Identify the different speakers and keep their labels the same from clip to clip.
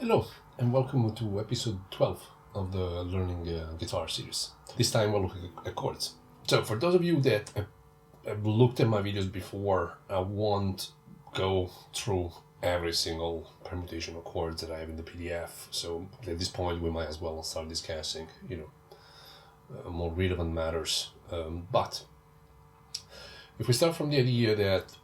Speaker 1: Hello, and welcome to episode 12 of the Learning Guitar series. This time we're looking at chords. So for those of you that have looked at my videos before, I won't go through every single permutation of chords that I have in the PDF. So at this point we might as well start discussing, more relevant matters. But if we start from the idea that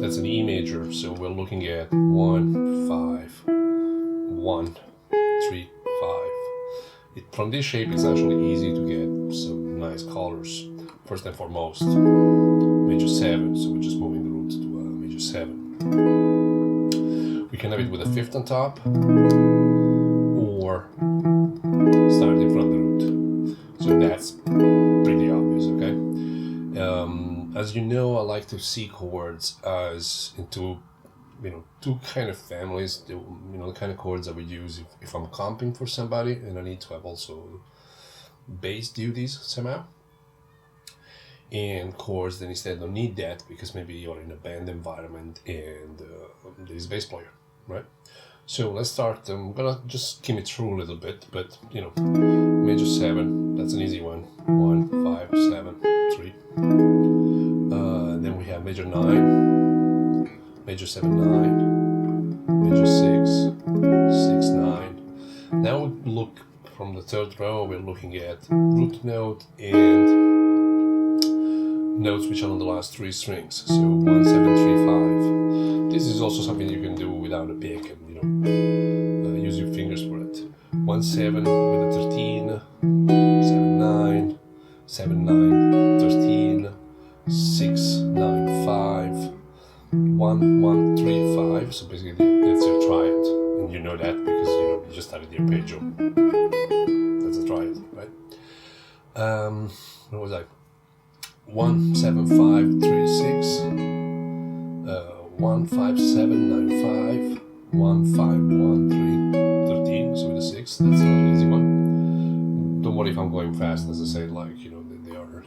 Speaker 1: that's an E major, so we're looking at 1, 5, 1, 3, 5. From this shape, it's actually easy to get some nice colors. First and foremost, major 7, so we're just moving the root to major 7. We can have it with a fifth on top, or starting from the root. So that's pretty obvious, okay? As you know, I like to see chords as into, two kind of families. The kind of chords I would use if I'm comping for somebody and I need to have also bass duties somehow. And chords that instead don't need that because maybe you're in a band environment and there is a bass player, right? So let's start. I'm gonna just skim it through a little bit, but major 7, that's an easy one. 1, 5, 7, 3. Then we have major 9, major 7, 9, major 6, 6, 9. Now we look from the third row, we're looking at root note and notes which are on the last 3 strings. So 1, 7, 3, 5. This is also something you can do without a pick and use your fingers for it. 1, 7 with a 13, 7, 9, 7, 9, 13, 6, 9, 5, 1, 1, 3, 5. So basically that's your triad. And you know that because you just have it in your arpeggio. That's a triad, right? What was I? 1, 7, 5, 3, 6, 1, 5, 7, 9, 5, 1, 5, 1, 3, 13, so with a 6, that's an easy one. Don't worry if I'm going fast, as I say,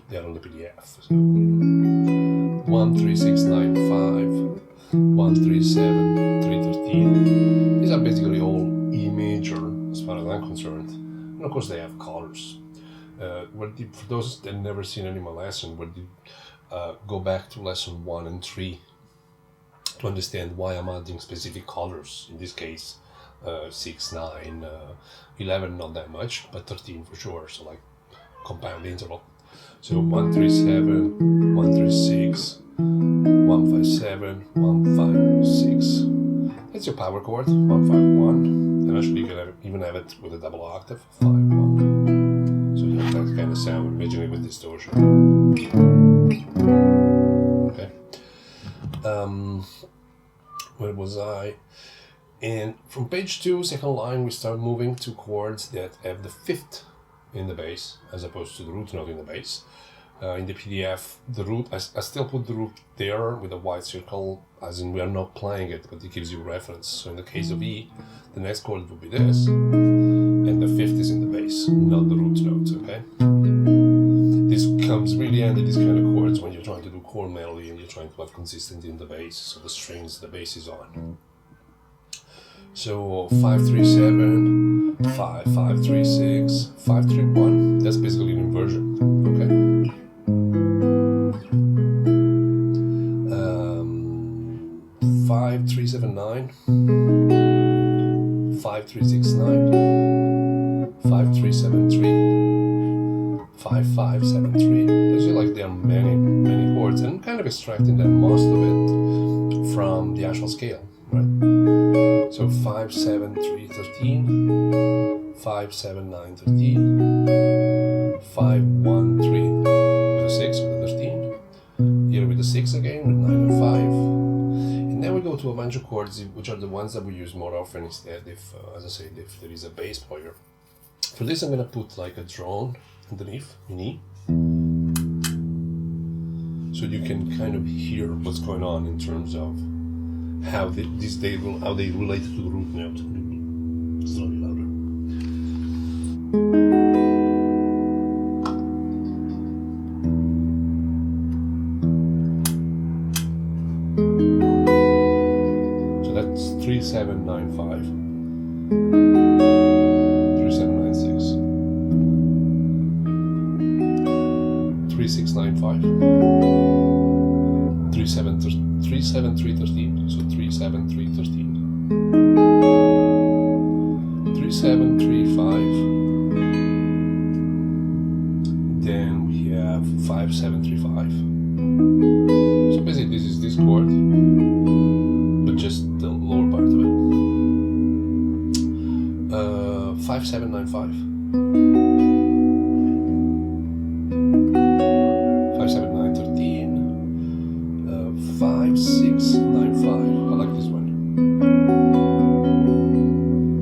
Speaker 1: they are on the PDF. So 1, 3, 6, 9, 5, 1, 3, 7, 3, 13. These are basically all E major as far as I'm concerned. And of course they have colors. For those that never seen any of my lesson, go back to lesson 1 and 3 to understand why I'm adding specific colors. In this case, 6, 9, 11, not that much, but 13 for sure. So like compound interval. So 1, 3, 7, 1, 3, 6, 1, 5, 7, 1, 5, 6. That's your power chord, 1, 5, 1. And actually you can even have it with a double octave, 5, 1. So you have that kind of sound, imagine it with distortion. Okay. Where was I? And from page 2, second line, we start moving to chords that have the fifth in the bass, as opposed to the root note in the bass. In the PDF, the root, I still put the root there with a white circle, as in we are not playing it, but it gives you reference. So in the case of E, the next chord would be this, and the fifth is in the bass, not the root note, okay? This comes really handy, these kind of chords, when you're trying to do chord melody and you're trying to have consistency in the bass, so the strings the bass is on. So 5, 3, 7, 5, 5, 3, 6, 5, 3, 1. That's basically an inversion, okay? 5, 3, 7, 9, 5, 3, 6, 9, 5, 3, 7, 3, 5, 5, 7, 3. Those are like there are many chords, and I'm kind of extracting them, most of it, from the actual scale, right? So 5, 7, 3, 13, 5, 7, 9, 13, 5, 1, 3, with a 6, with a 13, here with a 6 again, with 9 and 5. And then we go to a bunch of chords, which are the ones that we use more often instead, if there is a bass player. For this, I'm going to put like a drone underneath in E, so you can kind of hear what's going on in terms of how they relate to the root note. Slightly louder. So that's 3, 7, 3795, 3796, 3695, 37313, so 37313, 3735, then we have 5735. So basically this is this chord, but just the lower part of it. 5795, 57913, 5695. I like this one.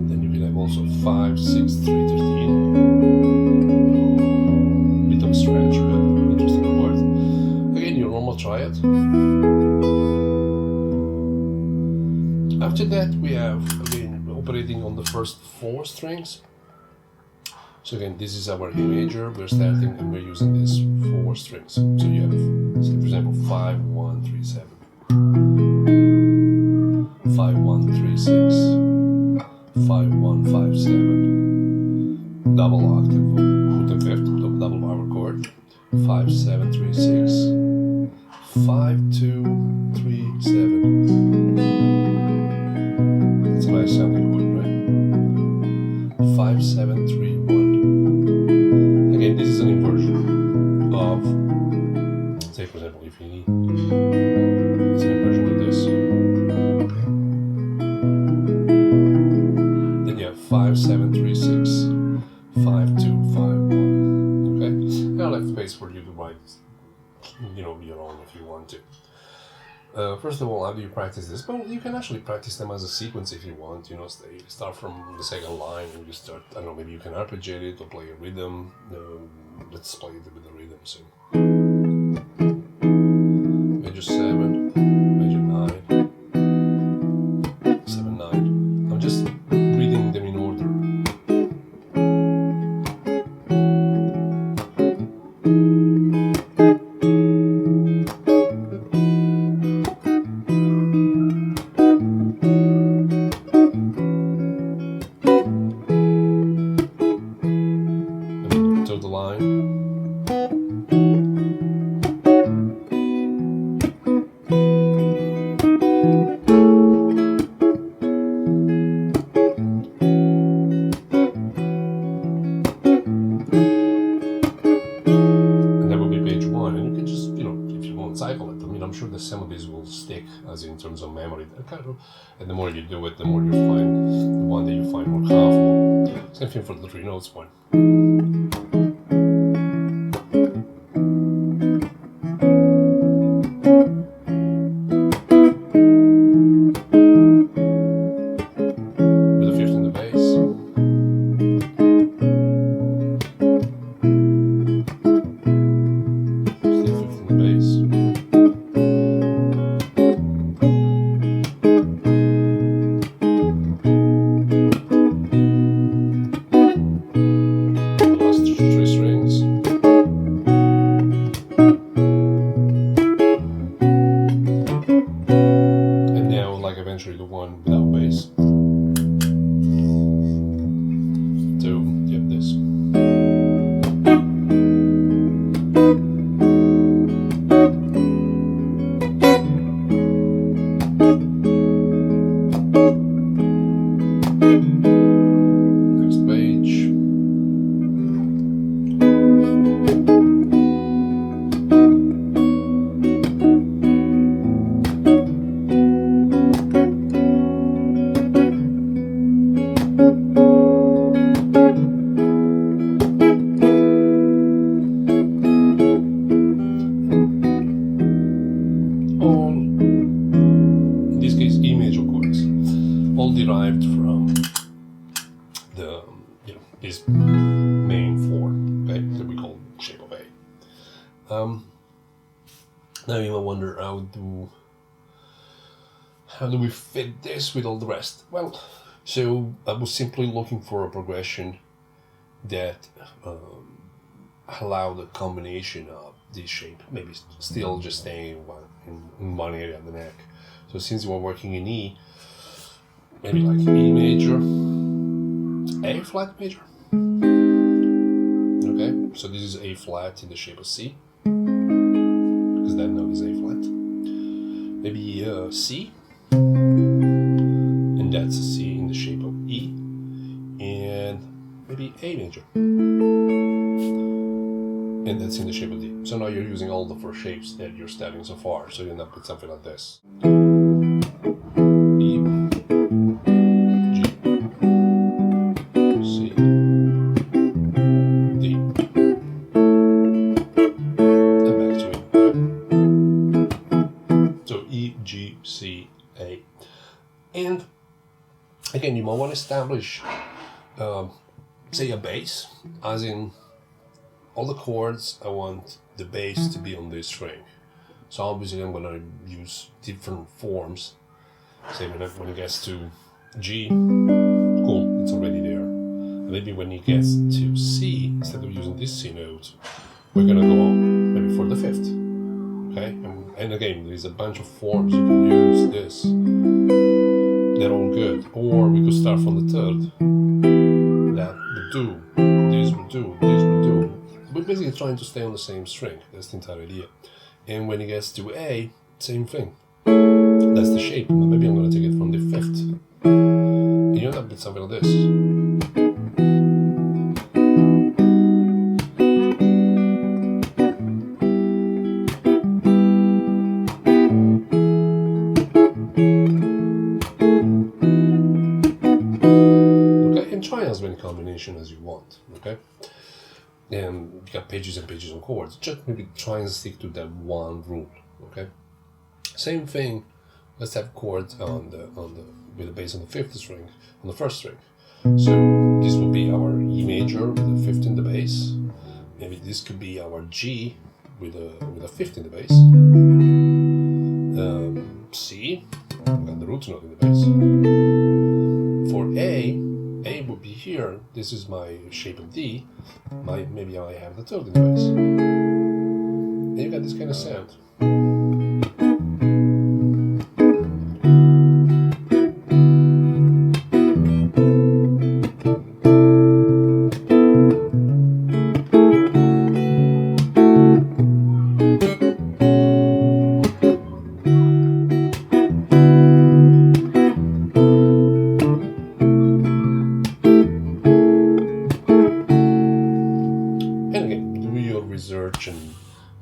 Speaker 1: Then you can have also 56313. Bit of a stretch, but interesting chord. Again, your normal triad. After that, we have again operating on the first 4 strings. So again, this is our A major. We're starting and we're using these 4 strings. So you have, say, for example, 5, 1, 3, 7, 5, 1, 3, 6, 5, 1, 5, 7, double octave, fourth and fifth, double power chord, 5, 7, 3, 6, 5, 2, 3, 7. That's a nice sounding chord, right? 5, 7, 3, 1. Again, this is an inversion of, say for example, if you need, it's an inversion of this. Then you have 5, 7, 3, 6, 5, 2, 5, 1. Okay? I'll have space for you to write, your own if you want to. First of all, how do you practice this? Well, you can actually practice them as a sequence if you want. Start from the second line and you start, I don't know, maybe you can arpeggiate it or play a rhythm. Let's play it with the rhythm. So, major 7, major 9, 7, 9. I'm just reading them in order. The line. And that will be page 1, and you can just, if you want, cycle it. I mean, I'm sure that some of these will stick, as in terms of memory. And the more you do it, the more you find the one that you find more comfortable. Same thing for the 3 notes one. Eventually the one without bass. So you have this. Next page. All derived from the this main 4, okay, that we call shape of A. Now you might wonder, how do we fit this with all the rest? Well, so I was simply looking for a progression that allowed a combination of this shape, maybe still just staying in one area of the neck. So since we're working in E, maybe like E major, A flat major. Okay, so this is A flat in the shape of C, because that note is A flat. Maybe C, and that's a C in the shape of E, and maybe A major, and that's in the shape of D. So now you're using all the four shapes that you're studying so far, so you end up with something like this. E, G, C, D, and back to E. So E, G, C, A. And again, you might want to establish, say, a bass, as in all the chords, I want the bass to be on this string. So obviously I'm going to use different forms. Say when it gets to G, cool, it's already there. And maybe when it gets to C, instead of using this C note, we're going to go maybe for the fifth. Okay, and again, there's a bunch of forms you can use this. They're all good. Or we could start from the third. That would do, this would do, this would do. We're basically trying to stay on the same string. That's the entire idea. And when it gets to A, same thing. That's the shape, but maybe I'm going to take it from the fifth. And you end up with something like this. Okay, and try as many combinations as you want. Okay. And you got pages and pages on chords. Just maybe try and stick to that one rule. Okay. Same thing. Let's have chords with the bass on the fifth string, on the first string. So this will be our E major with a fifth in the bass. Maybe this could be our G with a fifth in the bass. C, we got the root note in the bass. For A would be here. This is my shape of D. Maybe I have the third in the bass. And you got this kind of sound.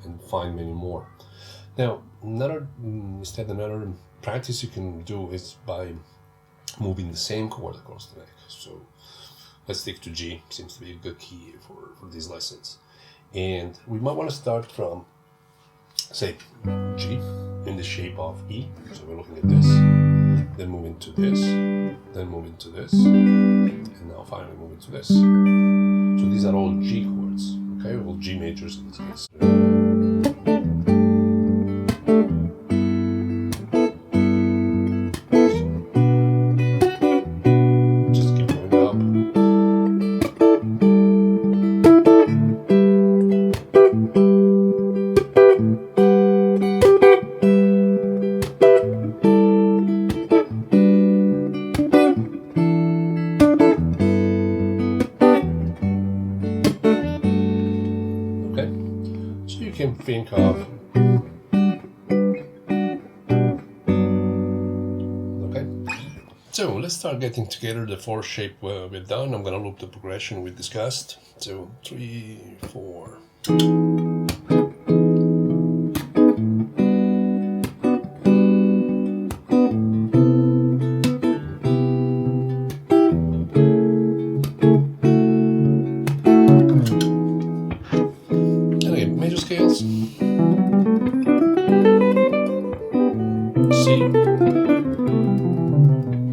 Speaker 1: And find many more. Now, another practice you can do is by moving the same chord across the neck. So let's stick to G, seems to be a good key for these lessons. And we might want to start from, say, G in the shape of E. So we're looking at this, then move into this, then move into this, and now finally move into this. So these are all G chords. Okay, well, G majors in this case. Just keep going up. Think of. Okay, so let's start getting together the four shape we've done. I'm gonna loop the progression we discussed. So 3, 4. Major scales. C,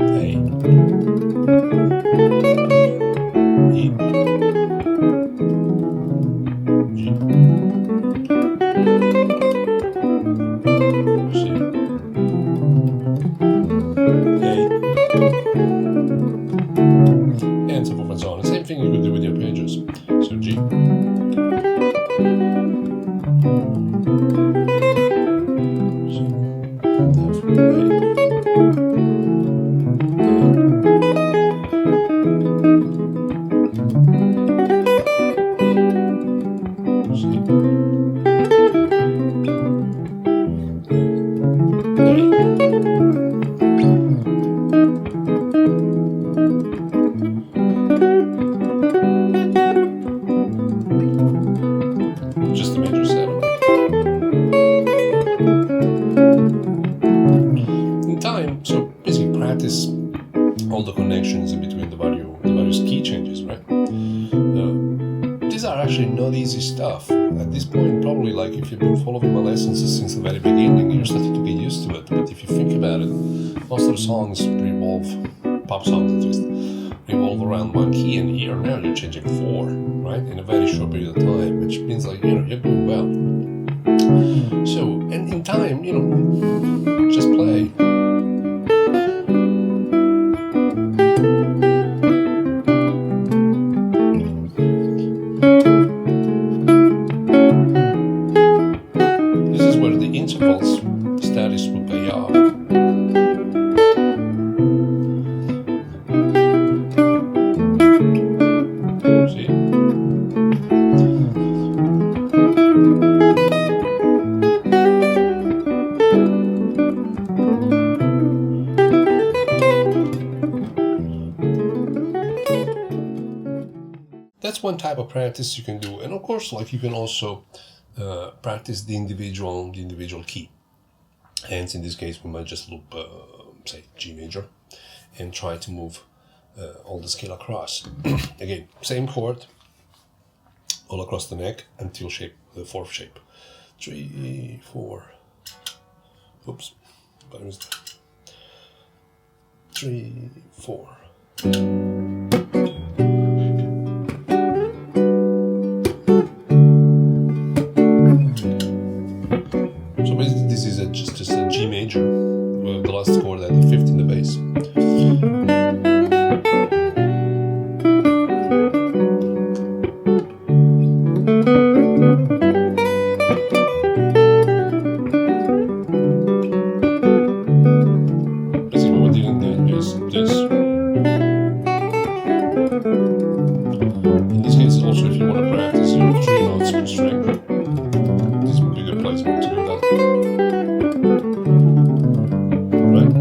Speaker 1: A, E, G, all the connections in between the various key changes, right? These are actually not easy stuff. At this point, probably, like, if you've been following my lessons since the very beginning, you're starting to get used to it. But if you think about it, most of the songs revolve, pop songs at least, revolve around one key, and here now you're changing 4, right, in a very short period of time, which means, like, you're doing well. So, and in time, just play. This is where the intervals status will pay off. See? That's one type of practice you can do, and of course, like, you can also practice the individual key. Hence, in this case, we might just loop, say, G major, and try to move all the scale across. Again, same chord all across the neck until the 4th shape. 3, 4. Oops, what was that? 3, 4. So basically, this is just a G major, the last chord and the 5th in the bass. Basically, what you're doing is this. In this case, also, if you want to practice your 3 notes per string, this would be a good place to do that. Right?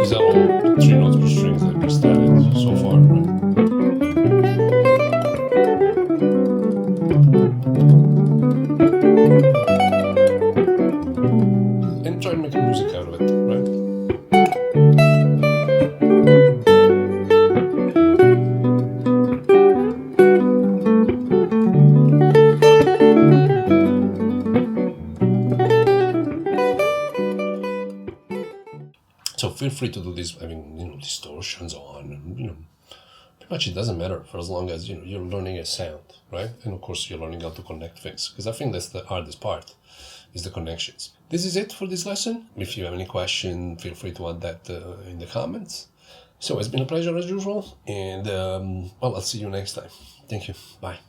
Speaker 1: These are all the 3 notes per strings that we studied so far, right? And try and make music out of it, right? So feel free to do this, distortions on, pretty much it doesn't matter, for as long as, you're learning a sound, right? And of course, you're learning how to connect things, because I think that's the hardest part, is the connections. This is it for this lesson. If you have any question, feel free to add that in the comments. So it's been a pleasure as usual, and, well, I'll see you next time. Thank you. Bye.